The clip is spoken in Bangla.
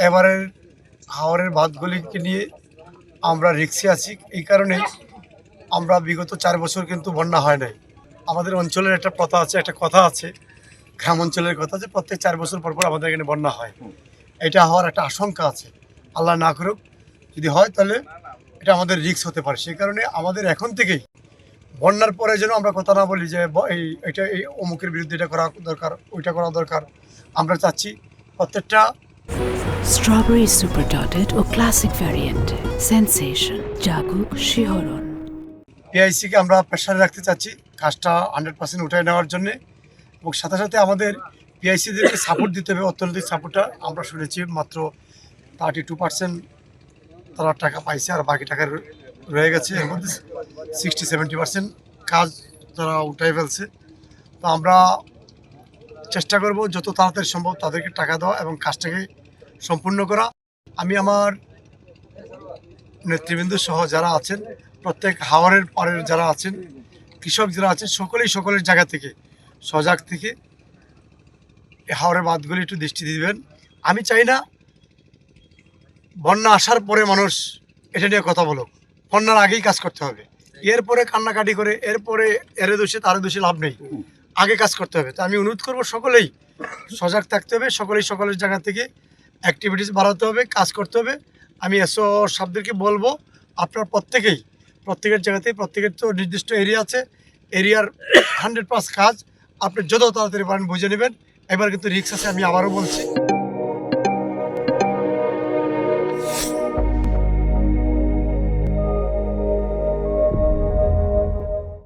এবারের হাওরের বাঁধগুলিকে নিয়ে আমরা রিক্সে আছি। এই কারণেই আমরা বিগত 4 বছর কিন্তু বন্যা হয় নাই। আমাদের অঞ্চলের একটা কথা আছে, গ্রাম অঞ্চলের কথা, যে প্রত্যেক 4 বছর পর পর আমাদের এখানে বন্যা হয়। এটা হওয়ার একটা আশঙ্কা আছে। আল্লাহ না করুক, যদি হয় তাহলে এটা আমাদের রিস্ক হতে পারে। সেই কারণে আমাদের এখন থেকেই বন্যার পরে যেন আমরা কথা না বলি যে এই অমুকের বিরুদ্ধে এটা করা দরকার, ওইটা করা দরকার। আমরা চাচ্ছি প্রত্যেকটা স্ট্রবেরি সুপার ডটেড ও ক্লাসিক ভ্যারিয়েন্টে সেন্সেশন জাগুক শিহরণ। পিআইসিকে আমরা প্রেশারে রাখতে চাচ্ছি কাজটা 100% উঠায় নেওয়ার জন্যে, এবং সাথে সাথে আমাদের পিআইসিদেরকে সাপোর্ট দিতে হবে। অর্থনৈতিক সাপোর্টটা আমরা শুনেছি মাত্র 32% তারা টাকা পাইছে, আর বাকি টাকা রয়ে গেছে। এর মধ্যে 60-70% কাজ তারা উঠাই ফেলছে। তো আমরা চেষ্টা করব যত তাড়াতাড়ি সম্ভব তাদেরকে টাকা দেওয়া এবং কাজটাকে সম্পূর্ণ করা। আমি আমার নেতৃবৃন্দ সহ যারা আছেন, প্রত্যেক হাওরের পাড়ের যারা আছেন, কৃষক যারা আছেন, সকলের জায়গা থেকে সজাগ থেকে এই হাওরের বাঁধগুলি একটু দৃষ্টি দিবেন। আমি চাই না বন্যা আসার পরে মানুষ এটা নিয়ে কথা বলো, বন্যার আগেই কাজ করতে হবে। এরপরে কান্নাকাটি করে এরপরে এরে দোষে তারে দোষে লাভ নেই, আগে কাজ করতে হবে। তো আমি অনুরোধ করবো সকলেই সজাগ থাকতে হবে, সকলের জায়গা থেকে অ্যাক্টিভিটিস বাড়াতে হবে, কাজ করতে হবে। আমি এসও সাহেবদেরকে বলবো, আপনার প্রত্যেকের জায়গাতেই প্রত্যেকের তো নির্দিষ্ট এরিয়া আছে, এরিয়ার 100+ কাজ আপনি যত তাড়াতাড়ি পারেন বুঝে নেবেন। এবার কিন্তু রিস্ক আছে, আমি আবারও বলছি।